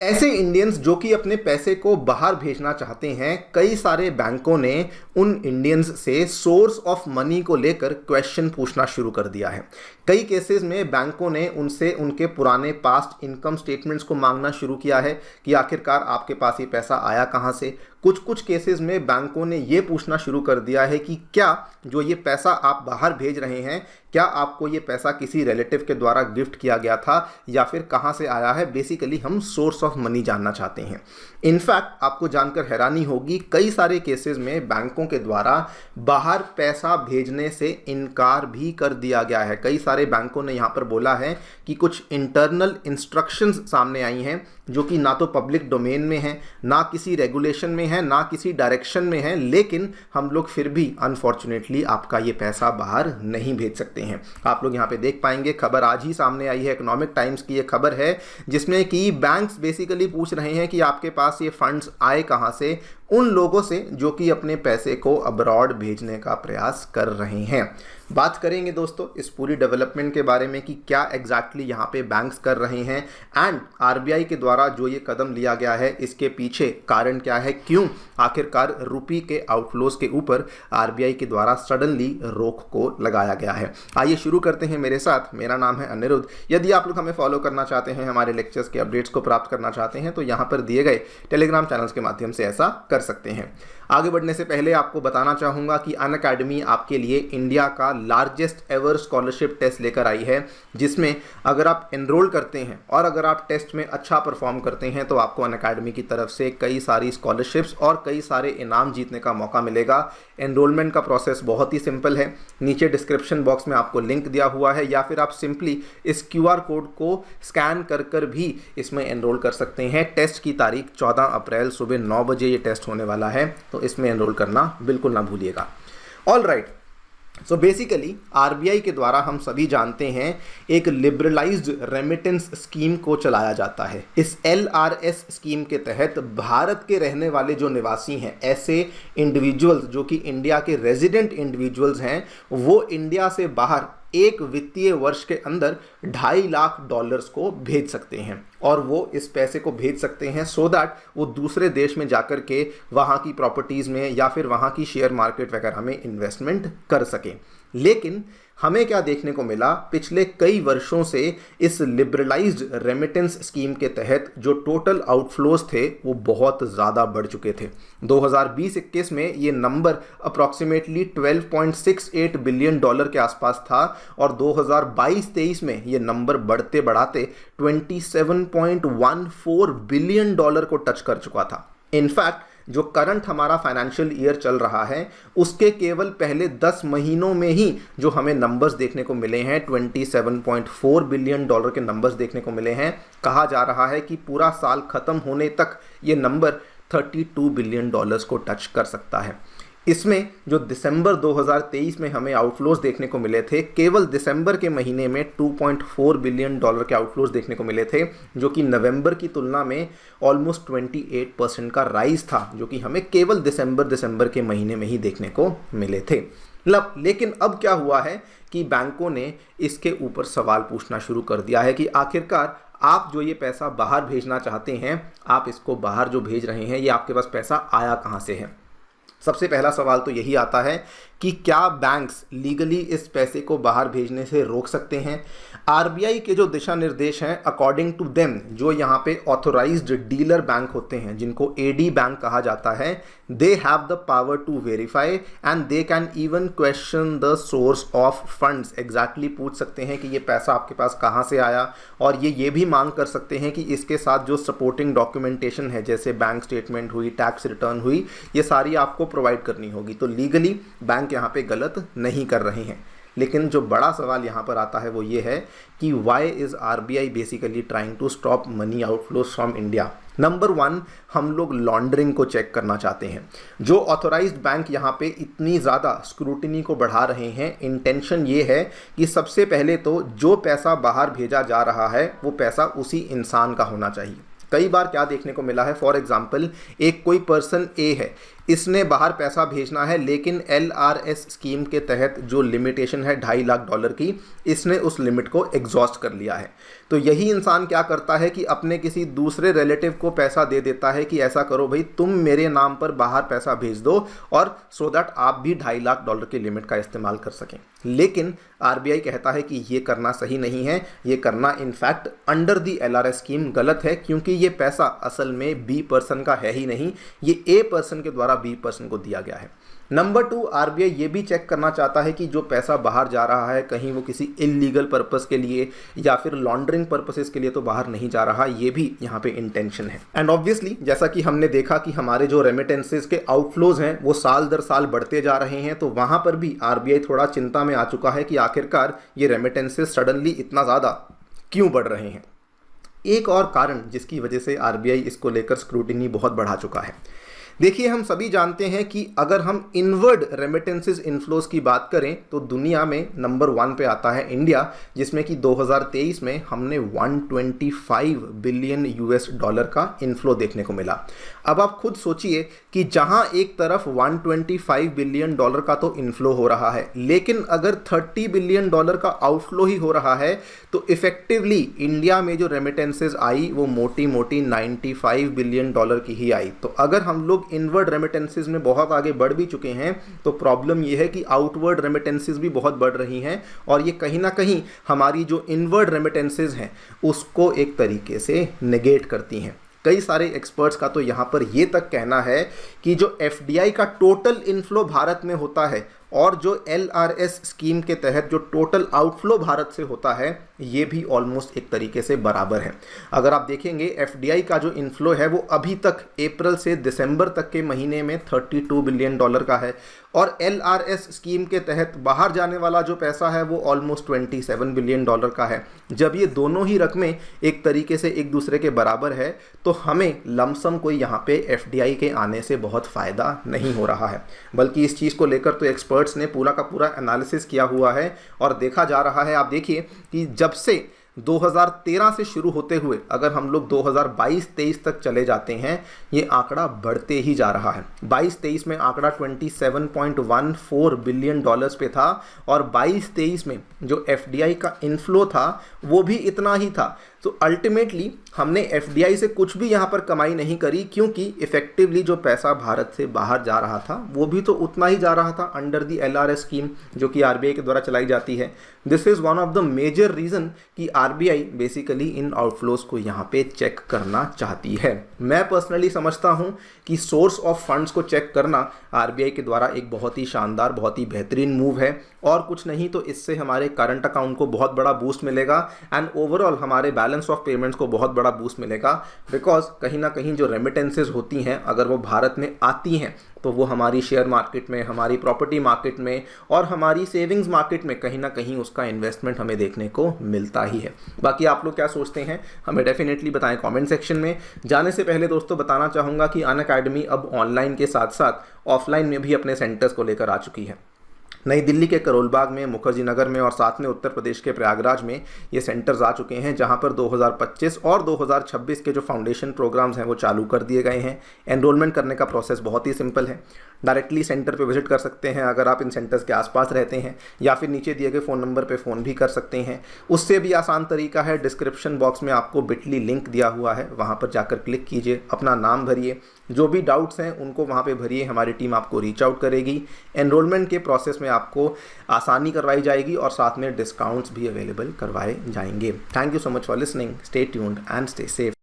ऐसे इंडियंस जो कि अपने पैसे को बाहर भेजना चाहते हैं, कई सारे बैंकों ने उन इंडियंस से सोर्स ऑफ मनी को लेकर क्वेश्चन पूछना शुरू कर दिया है। कई केसेस में बैंकों ने उनसे उनके पुराने पास्ट इनकम स्टेटमेंट्स को मांगना शुरू किया है कि आखिरकार आपके पास ये पैसा आया कहाँ से। कुछ केसेस में बैंकों ने ये पूछना शुरू कर दिया है कि क्या जो ये पैसा आप बाहर भेज रहे हैं, क्या आपको ये पैसा किसी रिलेटिव के द्वारा गिफ्ट किया गया था या फिर कहाँ से आया है। बेसिकली हम सोर्स ऑफ मनी जानना चाहते हैं। इनफैक्ट आपको जानकर हैरानी होगी, कई सारे केसेस में बैंकों के द्वारा बाहर पैसा भेजने से इनकार भी कर दिया गया है। कई सारे बैंकों ने यहाँ पर बोला है कि कुछ इंटरनल इंस्ट्रक्शंस सामने आई हैं जो कि ना तो पब्लिक डोमेन में है, ना किसी रेगुलेशन में है, ना किसी डायरेक्शन में है, लेकिन हम लोग फिर भी अनफॉर्चुनेटली आपका ये पैसा बाहर नहीं भेज सकते हैं। आप लोग यहाँ पे देख पाएंगे, खबर आज ही सामने आई है, इकोनॉमिक टाइम्स की ये खबर है जिसमें कि बैंक्स बेसिकली पूछ रहे हैं कि आपके पास ये फंड्स आए कहाँ से, उन लोगों से जो कि अपने पैसे को अब्रॉड भेजने का प्रयास कर रहे हैं। बात करेंगे दोस्तों इस पूरी डेवलपमेंट के बारे में कि क्या एग्जैक्टली यहाँ पे बैंक्स कर रहे हैं एंड आरबीआई के द्वारा जो ये कदम लिया गया है इसके पीछे कारण क्या है, क्यों आखिरकार रुपी के आउटफ्लोज के ऊपर आरबीआई के द्वारा सडनली रोक को लगाया गया है। आइए शुरू करते हैं मेरे साथ। मेरा नाम है अनिरुद्ध। यदि आप लोग हमें फॉलो करना चाहते हैं, हमारे लेक्चर्स के अपडेट्स को प्राप्त करना चाहते हैं, तो यहाँ पर दिए गए टेलीग्राम चैनल्स के माध्यम से ऐसा कर सकते हैं। आगे बढ़ने से पहले आपको बताना चाहूँगा कि अनअकैडमी आपके लिए इंडिया का लार्जेस्ट एवर स्कॉलरशिप टेस्ट लेकर आई है, जिसमें अगर आप एनरोल करते हैं और अगर आप टेस्ट में अच्छा परफॉर्म करते हैं तो आपको अनअकैडमी की तरफ से कई सारी स्कॉलरशिप्स और कई सारे इनाम जीतने का मौका मिलेगा। एनरोलमेंट का प्रोसेस बहुत ही सिंपल है। नीचे डिस्क्रिप्शन बॉक्स में आपको लिंक दिया हुआ है, या फिर आप सिंपली इस QR कोड को स्कैन कर भी इसमें एनरोल कर सकते हैं। टेस्ट की तारीख 14 अप्रैल सुबह 9 बजे ये टेस्ट होने वाला है, तो इसमें एनरोल करना बिल्कुल ना भूलिएगा। All right, so basically RBI के द्वारा हम सभी जानते हैं एक लिबरलाइज्ड रेमिटेंस स्कीम को चलाया जाता है। इस LRS स्कीम के तहत भारत के रहने वाले जो निवासी हैं, ऐसे इंडिविजुअल्स जो कि इंडिया के रेजिडेंट इंडिविजुअल्स हैं, वो इंडिया से बाहर एक वित्तीय वर्ष के अंदर $2.5 लाख को भेज सकते हैं, और वो इस पैसे को भेज सकते हैं सो दैट वो दूसरे देश में जाकर के वहाँ की प्रॉपर्टीज़ में या फिर वहाँ की शेयर मार्केट वगैरह में इन्वेस्टमेंट कर सकें। लेकिन हमें क्या देखने को मिला, पिछले कई वर्षों से इस लिबरलाइज्ड रेमिटेंस स्कीम के तहत जो टोटल आउटफ्लोज थे वो बहुत ज़्यादा बढ़ चुके थे। 2020-21 में ये नंबर अप्रॉक्सीमेटली $12.68 बिलियन के आसपास था, और 2022-23 में ये नंबर बढ़ते बढ़ाते $27.14 बिलियन को टच कर चुका था। इनफैक्ट जो करंट हमारा फाइनेंशियल ईयर चल रहा है उसके केवल पहले 10 महीनों में ही जो हमें नंबर्स देखने को मिले हैं, $27.4 बिलियन के नंबर्स देखने को मिले हैं। कहा जा रहा है कि पूरा साल खत्म होने तक ये नंबर $32 बिलियन को टच कर सकता है। इसमें जो दिसंबर 2023 में हमें आउटफ्लोज देखने को मिले थे, केवल दिसंबर के महीने में $2.4 बिलियन के आउटफ्लोज देखने को मिले थे, जो कि नवंबर की तुलना में ऑलमोस्ट 28% का राइज था, जो कि हमें केवल दिसंबर के महीने में ही देखने को मिले थे। लेकिन अब क्या हुआ है कि बैंकों ने इसके ऊपर सवाल पूछना शुरू कर दिया है कि आखिरकार आप जो ये पैसा बाहर भेजना चाहते हैं, आप इसको बाहर जो भेज रहे हैं, ये आपके पास पैसा आया कहाँ से है। सबसे पहला सवाल तो यही आता है कि क्या बैंक्स लीगली इस पैसे को बाहर भेजने से रोक सकते हैं। आरबीआई के जो दिशा निर्देश हैं, अकॉर्डिंग टू देम, जो यहाँ पे ऑथोराइज्ड डीलर बैंक होते हैं, जिनको एडी बैंक कहा जाता है, they have the power to verify and they can even question the source of funds. Exactly पूछ सकते हैं कि ये पैसा आपके पास कहाँ से आया, और ये भी मांग कर सकते हैं कि इसके साथ जो सपोर्टिंग डॉक्यूमेंटेशन है, जैसे बैंक स्टेटमेंट हुई, टैक्स रिटर्न हुई, ये सारी आपको प्रोवाइड करनी होगी। तो लीगली बैंक यहाँ पे गलत नहीं कर रहे हैं। लेकिन जो बड़ा सवाल यहाँ पर आता है वो ये है कि why is RBI basically trying to stop money outflows from India. Number 1, हम लोग लॉन्ड्रिंग को चेक करना चाहते हैं। जो ऑथोराइज्ड बैंक यहाँ पे इतनी ज़्यादा स्क्रूटिनी को बढ़ा रहे हैं, इंटेंशन ये है कि सबसे पहले तो जो पैसा बाहर भेजा जा रहा है वो पैसा उसी इंसान का होना चाहिए। कई बार क्या देखने को मिला है, फॉर एग्जाम्पल एक कोई पर्सन ए है, इसने बाहर पैसा भेजना है, लेकिन LRS स्कीम के तहत जो लिमिटेशन है $2.5 लाख की, इसने उस लिमिट को एग्जॉस्ट कर लिया है। तो यही इंसान क्या करता है कि अपने किसी दूसरे रिलेटिव को पैसा दे देता है कि ऐसा करो भाई, तुम मेरे नाम पर बाहर पैसा भेज दो, और सो दैट आप भी $2.5 लाख की लिमिट का इस्तेमाल कर सकें। लेकिन RBI कहता है कि ये करना सही नहीं है, ये करना in fact under the LRS scheme गलत है, क्योंकि ये पैसा असल में B पर्सन का है ही नहीं, ये A पर्सन के द्वारा B पर्सन को दिया गया है। नंबर 2, RBI ये भी चेक करना चाहता है कि जो पैसा बाहर जा रहा है कहीं वो किसी इलीगल पर्पस के लिए या फिर लॉन्ड्रिंग पर्पसेस के लिए तो बाहर नहीं जा रहा, ये भी यहाँ पे इंटेंशन है। एंड ऑब्वियसली जैसा कि हमने देखा कि हमारे जो रेमिटेंसेस के आउटफ्लोज हैं वो साल दर साल बढ़ते जा रहे हैं, तो वहाँ पर भी RBI थोड़ा चिंता में आ चुका है कि आखिरकार ये रेमिटेंसेस सडनली इतना ज़्यादा क्यों बढ़ रहे हैं। एक और कारण जिसकी वजह से RBI इसको लेकर स्क्रूटिनी बहुत बढ़ा चुका है। देखिए, हम सभी जानते हैं कि अगर हम इनवर्ड रेमिटेंसेस इनफ्लोज की बात करें तो दुनिया में नंबर 1 पे आता है इंडिया, जिसमें कि 2023 में हमने $125 बिलियन का इनफ्लो देखने को मिला। अब आप खुद सोचिए कि जहां एक तरफ $125 बिलियन का तो इनफ्लो हो रहा है, लेकिन अगर $30 बिलियन का आउटफ्लो ही हो रहा है, तो इफेक्टिवली इंडिया में जो रेमिटेंसेज आई वो मोटी मोटी $95 बिलियन की ही आई। तो अगर हम लोग इनवर्ड रेमिटेंसेस में बहुत आगे बढ़ भी चुके हैं, तो प्रॉब्लम यह है कि आउटवर्ड रेमिटेंसेस भी बहुत बढ़ रही हैं, और ये कहीं ना कहीं हमारी जो इनवर्ड रेमिटेंसेस हैं उसको एक तरीके से नेगेट करती हैं। कई सारे एक्सपर्ट्स का तो यहाँ पर ये तक कहना है कि जो FDI का टोटल इनफ्लो भारत में होता है और जो LRS स्कीम के तहत जो टोटल आउटफ्लो भारत से होता है, ये भी ऑलमोस्ट एक तरीके से बराबर है। अगर आप देखेंगे FDI का जो इनफ्लो है वो अभी तक अप्रैल से दिसंबर तक के महीने में $32 बिलियन का है, और LRS स्कीम के तहत बाहर जाने वाला जो पैसा है वो ऑलमोस्ट $27 बिलियन का है। जब ये दोनों ही रकमें एक तरीके से एक दूसरे के बराबर है, तो हमें लमसम कोई यहाँ पे FDI के आने से बहुत फ़ायदा नहीं हो रहा है, बल्कि इस चीज़ को लेकर तो एक्सपर्ट्स ने पूरा का पूरा एनालिसिस किया हुआ है और देखा जा रहा है। आप देखिए कि जब से 2013 से शुरू होते हुए अगर हम लोग 2022-23 तक चले जाते हैं, ये आंकड़ा बढ़ते ही जा रहा है। 22-23 में आंकड़ा $27.14 बिलियन पे था, और 22-23 में जो FDI का इनफ्लो था वो भी इतना ही था। तो अल्टीमेटली हमने FDI से कुछ भी यहाँ पर कमाई नहीं करी, क्योंकि इफेक्टिवली जो पैसा भारत से बाहर जा रहा था वो भी तो उतना ही जा रहा था अंडर दी LRS स्कीम जो कि RBI के द्वारा चलाई जाती है। This is one of the major reason कि RBI बेसिकली इन आउटफ्लोज को यहाँ पे चेक करना चाहती है। मैं पर्सनली समझता हूँ कि सोर्स ऑफ फंड्स को चेक करना RBI के द्वारा एक बहुत ही शानदार, बहुत ही बेहतरीन मूव है, और कुछ नहीं तो इससे हमारे करंट अकाउंट को बहुत बड़ा बूस्ट मिलेगा एंड ओवरऑल हमारे बैलेंस ऑफ पेमेंट्स को बहुत बड़ा बूस्ट मिलेगा। बिकॉज कहीं ना कहीं जो रेमिटेंसेज होती हैं अगर वो भारत में आती हैं तो वो हमारी शेयर मार्केट में, हमारी प्रॉपर्टी मार्केट में और हमारी सेविंग्स मार्केट में कहीं ना कहीं उसका इन्वेस्टमेंट हमें देखने को मिलता ही है। बाकी आप लोग क्या सोचते हैं हमें डेफिनेटली बताएं कमेंट सेक्शन में। जाने से पहले दोस्तों बताना चाहूँगा कि अनअकैडमी अब ऑनलाइन के साथ साथ ऑफलाइन में भी अपने सेंटर्स को लेकर आ चुकी है। नई दिल्ली के करोलबाग में, मुखर्जी नगर में और साथ में उत्तर प्रदेश के प्रयागराज में ये सेंटर्स आ चुके हैं, जहां पर 2025 और 2026 के जो फाउंडेशन प्रोग्राम्स हैं वो चालू कर दिए गए हैं। एनरोलमेंट करने का प्रोसेस बहुत ही सिंपल है। डायरेक्टली सेंटर पे विजिट कर सकते हैं अगर आप इन सेंटर्स के आसपास रहते हैं, या फिर नीचे दिए गए फ़ोन नंबर पे फ़ोन भी कर सकते हैं। उससे भी आसान तरीका है, डिस्क्रिप्शन बॉक्स में आपको बिटली लिंक दिया हुआ है, वहाँ पर जाकर क्लिक कीजिए, अपना नाम भरिए, जो भी डाउट्स हैं उनको वहाँ पे भरिए, हमारी टीम आपको रीच आउट करेगी। एनरोलमेंट के प्रोसेस में आपको आसानी करवाई जाएगी और साथ में डिस्काउंट्स भी अवेलेबल करवाए जाएंगे। Thank you so much for listening, stay tuned and stay safe.